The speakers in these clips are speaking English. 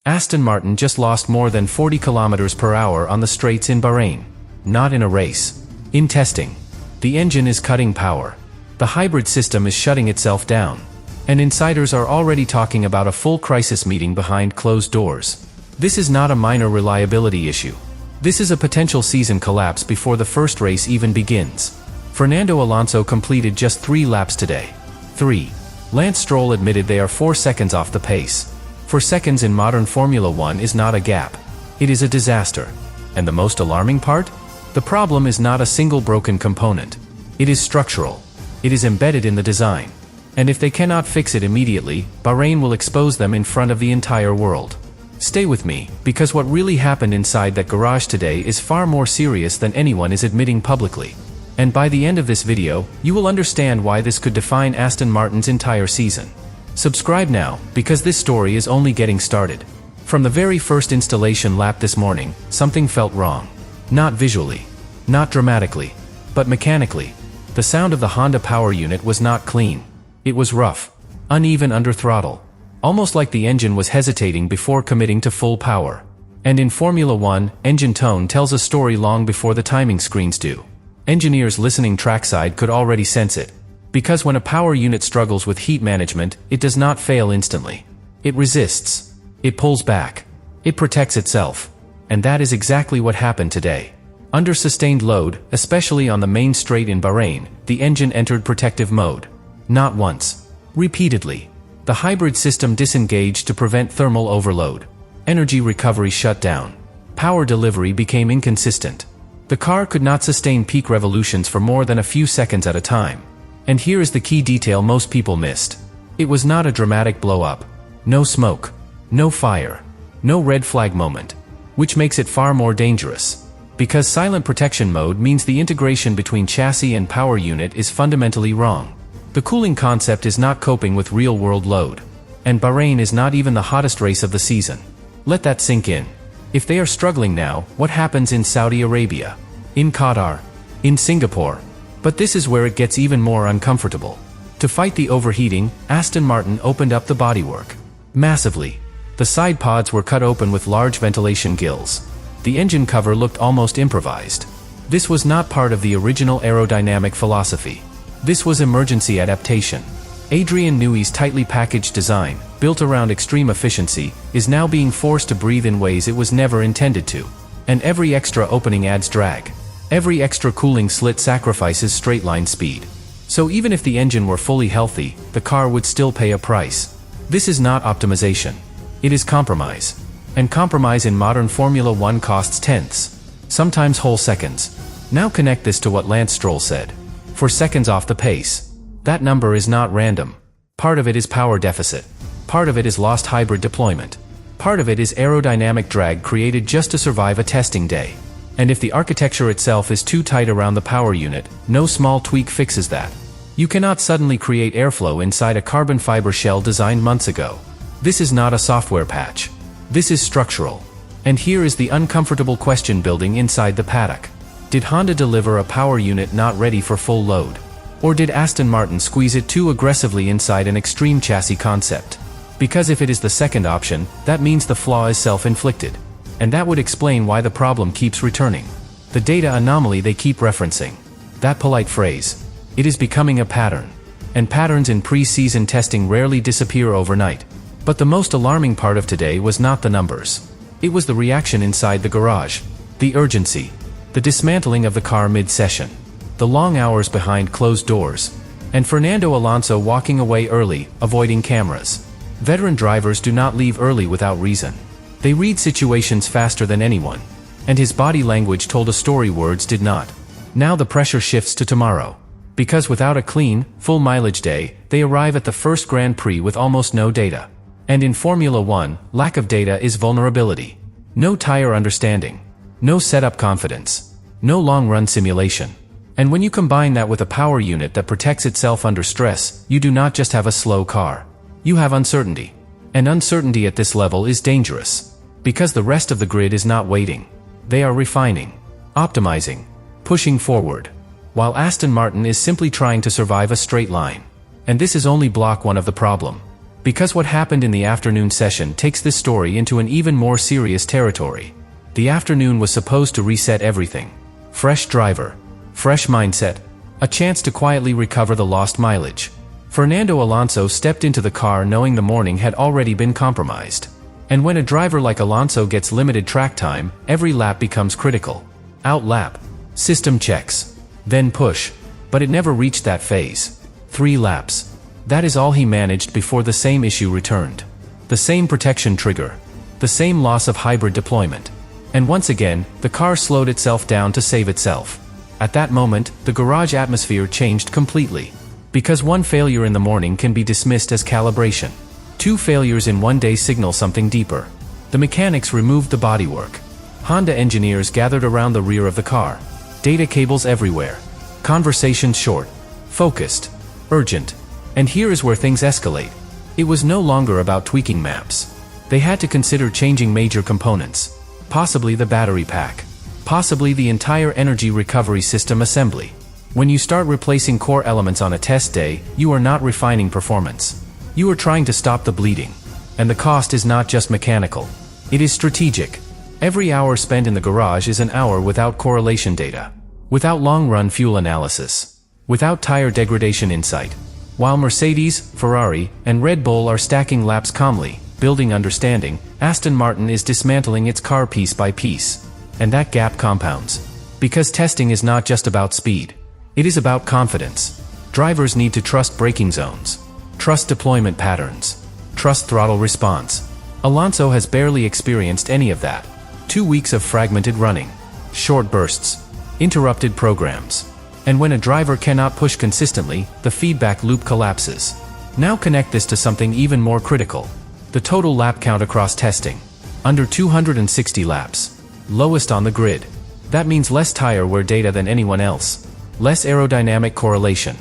Aston Martin just lost more than 40 kilometers per hour on the straights in Bahrain. Not in a race. In testing. The engine is cutting power. The hybrid system is shutting itself down. And insiders are already talking about a full crisis meeting behind closed doors. This is not a minor reliability issue. This is a potential season collapse before the first race even begins. Fernando Alonso completed just 3 laps today. 3. Lance Stroll admitted they are 4 seconds off the pace. 4 seconds in modern Formula 1 is not a gap. It is a disaster. And the most alarming part? The problem is not a single broken component. It is structural. It is embedded in the design. And if they cannot fix it immediately, Bahrain will expose them in front of the entire world. Stay with me, because what really happened inside that garage today is far more serious than anyone is admitting publicly. And by the end of this video, you will understand why this could define Aston Martin's entire season. Subscribe now, because this story is only getting started. From the very first installation lap this morning, something felt wrong. Not visually, not dramatically, but mechanically. The sound of the Honda power unit was not clean. It was rough, uneven under throttle. Almost like the engine was hesitating before committing to full power. And in Formula 1, engine tone tells a story long before the timing screens do. Engineers listening trackside could already sense it. Because when a power unit struggles with heat management, it does not fail instantly. It resists. It pulls back. It protects itself. And that is exactly what happened today. Under sustained load, especially on the main straight in Bahrain, the engine entered protective mode. Not once. Repeatedly. The hybrid system disengaged to prevent thermal overload. Energy recovery shut down. Power delivery became inconsistent. The car could not sustain peak revolutions for more than a few seconds at a time. And here is the key detail most people missed. It was not a dramatic blow-up. No smoke. No fire. No red flag moment. Which makes it far more dangerous. Because silent protection mode means the integration between chassis and power unit is fundamentally wrong. The cooling concept is not coping with real-world load. And Bahrain is not even the hottest race of the season. Let that sink in. If they are struggling now, what happens in Saudi Arabia? In Qatar? In Singapore? But this is where it gets even more uncomfortable. To fight the overheating, Aston Martin opened up the bodywork. Massively. The side pods were cut open with large ventilation gills. The engine cover looked almost improvised. This was not part of the original aerodynamic philosophy. This was emergency adaptation. Adrian Newey's tightly packaged design, built around extreme efficiency, is now being forced to breathe in ways it was never intended to. And every extra opening adds drag. Every extra cooling slit sacrifices straight-line speed. So even if the engine were fully healthy, the car would still pay a price. This is not optimization. It is compromise. And compromise in modern Formula 1 costs tenths, sometimes whole seconds. Now connect this to what Lance Stroll said. 4 seconds off the pace. That number is not random. Part of it is power deficit. Part of it is lost hybrid deployment. Part of it is aerodynamic drag created just to survive a testing day. And if the architecture itself is too tight around the power unit, no small tweak fixes that. You cannot suddenly create airflow inside a carbon fiber shell designed months ago. This is not a software patch. This is structural. And here is the uncomfortable question building inside the paddock. Did Honda deliver a power unit not ready for full load? Or did Aston Martin squeeze it too aggressively inside an extreme chassis concept? Because if it is the second option, that means the flaw is self-inflicted. And that would explain why the problem keeps returning. The data anomaly they keep referencing. That polite phrase. It is becoming a pattern. And patterns in pre-season testing rarely disappear overnight. But the most alarming part of today was not the numbers. It was the reaction inside the garage. The urgency. The dismantling of the car mid-session. The long hours behind closed doors. And Fernando Alonso walking away early, avoiding cameras. Veteran drivers do not leave early without reason. They read situations faster than anyone. And his body language told a story words did not. Now the pressure shifts to tomorrow. Because without a clean, full mileage day, they arrive at the first Grand Prix with almost no data. And in Formula 1, lack of data is vulnerability. No tire understanding. No setup confidence. No long-run simulation. And when you combine that with a power unit that protects itself under stress, you do not just have a slow car. You have uncertainty. And uncertainty at this level is dangerous. Because the rest of the grid is not waiting. They are refining. Optimizing. Pushing forward. While Aston Martin is simply trying to survive a straight line. And this is only block one of the problem. Because what happened in the afternoon session takes this story into an even more serious territory. The afternoon was supposed to reset everything. Fresh driver, fresh mindset, a chance to quietly recover the lost mileage. Fernando Alonso stepped into the car knowing the morning had already been compromised. And when a driver like Alonso gets limited track time, every lap becomes critical. Out lap, system checks, then push. But it never reached that phase. 3 laps. That is all he managed before the same issue returned. The same protection trigger. The same loss of hybrid deployment. And once again, the car slowed itself down to save itself. At that moment, the garage atmosphere changed completely. Because one failure in the morning can be dismissed as calibration. 2 failures in one day signal something deeper. The mechanics removed the bodywork. Honda engineers gathered around the rear of the car. Data cables everywhere. Conversations short, focused, urgent. And here is where things escalate. It was no longer about tweaking maps. They had to consider changing major components. Possibly the battery pack. Possibly the entire energy recovery system assembly. When you start replacing core elements on a test day, you are not refining performance. You are trying to stop the bleeding. And the cost is not just mechanical. It is strategic. Every hour spent in the garage is an hour without correlation data. Without long-run fuel analysis. Without tire degradation insight. While Mercedes, Ferrari, and Red Bull are stacking laps calmly, building understanding, Aston Martin is dismantling its car piece by piece. And that gap compounds. Because testing is not just about speed. It is about confidence. Drivers need to trust braking zones. Trust deployment patterns. Trust throttle response. Alonso has barely experienced any of that. 2 weeks of fragmented running. Short bursts. Interrupted programs. And when a driver cannot push consistently, the feedback loop collapses. Now connect this to something even more critical. The total lap count across testing. Under 260 laps. Lowest on the grid. That means less tire wear data than anyone else. Less aerodynamic correlation.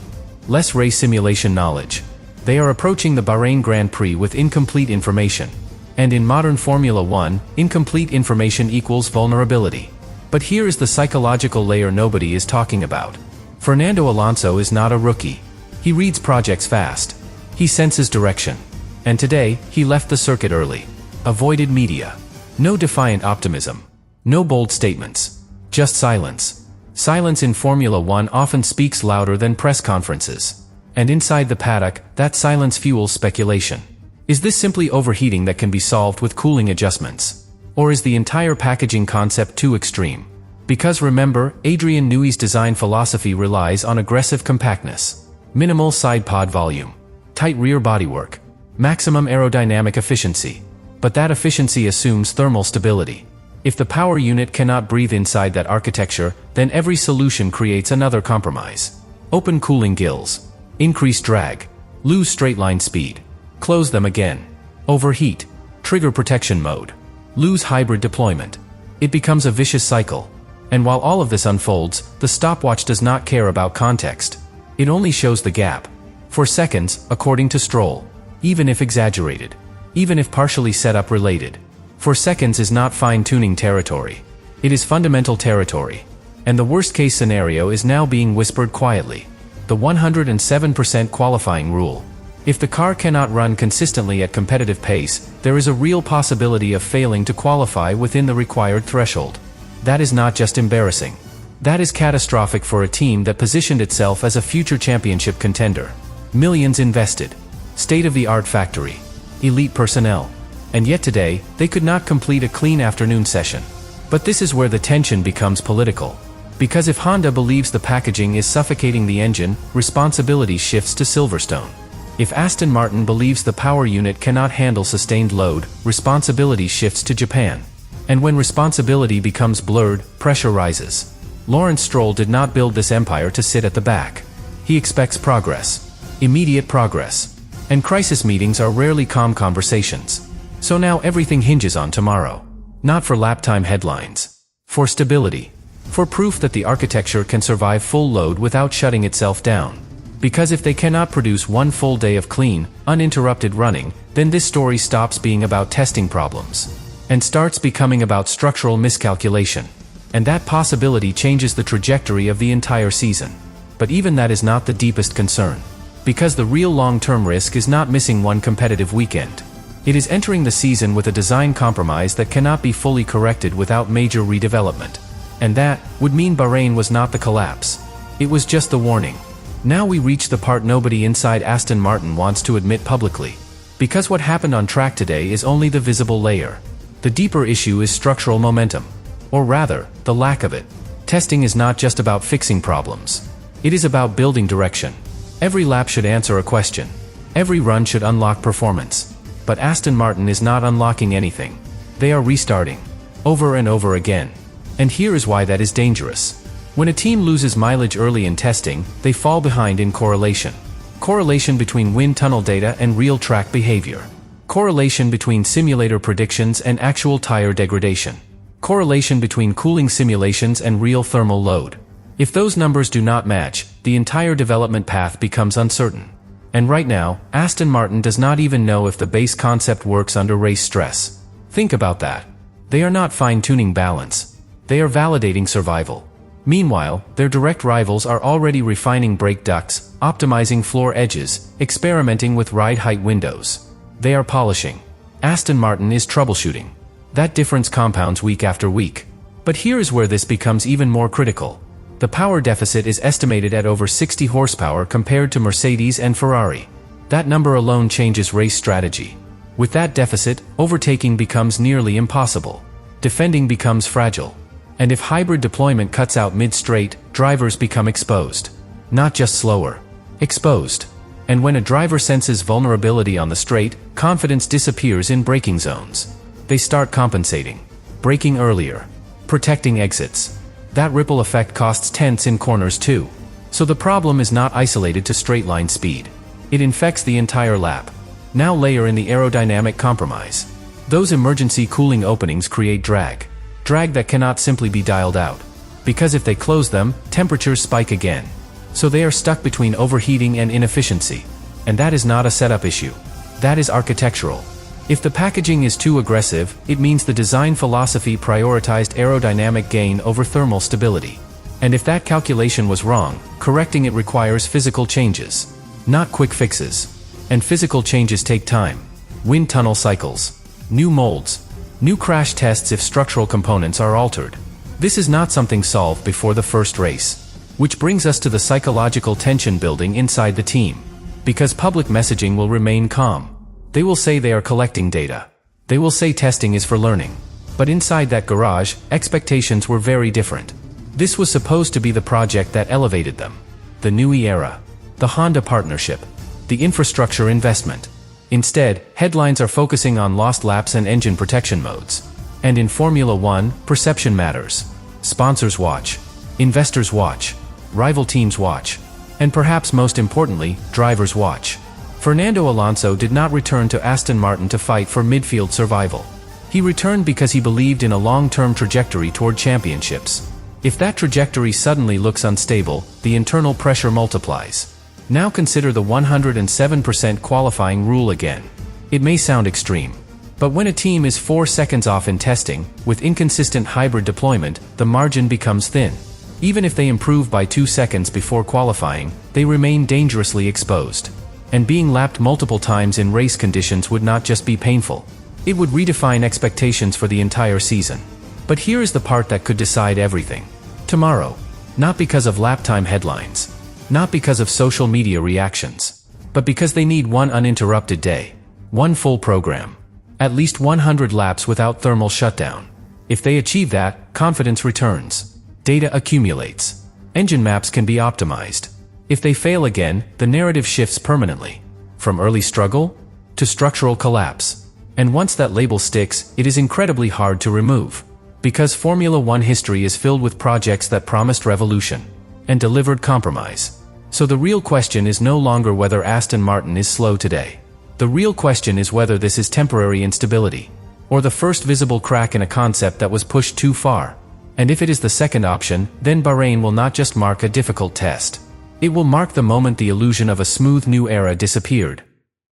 Less race simulation knowledge. They are approaching the Bahrain Grand Prix with incomplete information. And in modern Formula 1, incomplete information equals vulnerability. But here is the psychological layer nobody is talking about. Fernando Alonso is not a rookie. He reads projects fast. He senses direction. And today, he left the circuit early. Avoided media. No defiant optimism. No bold statements. Just silence. Silence in Formula 1 often speaks louder than press conferences. And inside the paddock, that silence fuels speculation. Is this simply overheating that can be solved with cooling adjustments? Or is the entire packaging concept too extreme? Because remember, Adrian Newey's design philosophy relies on aggressive compactness, minimal side pod volume, tight rear bodywork, maximum aerodynamic efficiency. But that efficiency assumes thermal stability. If the power unit cannot breathe inside that architecture, then every solution creates another compromise. Open cooling gills. Increase drag. Lose straight-line speed. Close them again. Overheat. Trigger protection mode. Lose hybrid deployment. It becomes a vicious cycle. And while all of this unfolds, the stopwatch does not care about context. It only shows the gap. For seconds, according to Stroll. Even if exaggerated. Even if partially setup related. For seconds is not fine-tuning territory. It is fundamental territory. And the worst-case scenario is now being whispered quietly. The 107% qualifying rule. If the car cannot run consistently at competitive pace, there is a real possibility of failing to qualify within the required threshold. That is not just embarrassing. That is catastrophic for a team that positioned itself as a future championship contender. Millions invested. State-of-the-art factory. Elite personnel. And yet today, they could not complete a clean afternoon session. But this is where the tension becomes political. Because if Honda believes the packaging is suffocating the engine, responsibility shifts to Silverstone. If Aston Martin believes the power unit cannot handle sustained load, responsibility shifts to Japan. And when responsibility becomes blurred, pressure rises. Lawrence Stroll did not build this empire to sit at the back. He expects progress. Immediate progress. And crisis meetings are rarely calm conversations. So now everything hinges on tomorrow. Not for lap time headlines. For stability. For proof that the architecture can survive full load without shutting itself down. Because if they cannot produce one full day of clean, uninterrupted running, then this story stops being about testing problems. And starts becoming about structural miscalculation. And that possibility changes the trajectory of the entire season. But even that is not the deepest concern. Because the real long-term risk is not missing one competitive weekend. It is entering the season with a design compromise that cannot be fully corrected without major redevelopment. And that would mean Bahrain was not the collapse. It was just the warning. Now we reach the part nobody inside Aston Martin wants to admit publicly. Because what happened on track today is only the visible layer. The deeper issue is structural momentum. Or rather, the lack of it. Testing is not just about fixing problems. It is about building direction. Every lap should answer a question. Every run should unlock performance. But Aston Martin is not unlocking anything. They are restarting. Over and over again. And here is why that is dangerous. When a team loses mileage early in testing, they fall behind in correlation. Correlation between wind tunnel data and real track behavior. Correlation between simulator predictions and actual tire degradation. Correlation between cooling simulations and real thermal load. If those numbers do not match, the entire development path becomes uncertain. And right now, Aston Martin does not even know if the base concept works under race stress. Think about that. They are not fine-tuning balance. They are validating survival. Meanwhile, their direct rivals are already refining brake ducts, optimizing floor edges, experimenting with ride height windows. They are polishing. Aston Martin is troubleshooting. That difference compounds week after week. But here is where this becomes even more critical. The power deficit is estimated at over 60 horsepower compared to Mercedes and Ferrari. That number alone changes race strategy. With that deficit, overtaking becomes nearly impossible. Defending becomes fragile. And if hybrid deployment cuts out mid-straight, drivers become exposed. Not just slower. Exposed. And when a driver senses vulnerability on the straight, confidence disappears in braking zones. They start compensating. Braking earlier. Protecting exits. That ripple effect costs tenths in corners too. So the problem is not isolated to straight-line speed. It infects the entire lap. Now layer in the aerodynamic compromise. Those emergency cooling openings create drag. Drag that cannot simply be dialed out. Because if they close them, temperatures spike again. So they are stuck between overheating and inefficiency. And that is not a setup issue. That is architectural. If the packaging is too aggressive, it means the design philosophy prioritized aerodynamic gain over thermal stability. And if that calculation was wrong, correcting it requires physical changes, not quick fixes. And physical changes take time. Wind tunnel cycles. New molds. New crash tests if structural components are altered. This is not something solved before the first race. Which brings us to the psychological tension building inside the team. Because public messaging will remain calm. They will say they are collecting data. They will say testing is for learning. But inside that garage, expectations were very different. This was supposed to be the project that elevated them. The Newey era. The Honda partnership. The infrastructure investment. Instead, headlines are focusing on lost laps and engine protection modes. And in Formula One, perception matters. Sponsors watch. Investors watch. Rival teams watch. And perhaps most importantly, drivers watch. Fernando Alonso did not return to Aston Martin to fight for midfield survival. He returned because he believed in a long-term trajectory toward championships. If that trajectory suddenly looks unstable, the internal pressure multiplies. Now consider the 107% qualifying rule again. It may sound extreme. But when a team is 4 seconds off in testing, with inconsistent hybrid deployment, the margin becomes thin. Even if they improve by 2 seconds before qualifying, they remain dangerously exposed. And being lapped multiple times in race conditions would not just be painful. It would redefine expectations for the entire season. But here is the part that could decide everything. Tomorrow. Not because of lap time headlines. Not because of social media reactions. But because they need one uninterrupted day. One full program. At least 100 laps without thermal shutdown. If they achieve that, confidence returns. Data accumulates. Engine maps can be optimized. If they fail again, the narrative shifts permanently. From early struggle to structural collapse. And once that label sticks, it is incredibly hard to remove. Because Formula One history is filled with projects that promised revolution and delivered compromise. So the real question is no longer whether Aston Martin is slow today. The real question is whether this is temporary instability, or the first visible crack in a concept that was pushed too far. And if it is the second option, then Bahrain will not just mark a difficult test. It will mark the moment the illusion of a smooth new era disappeared.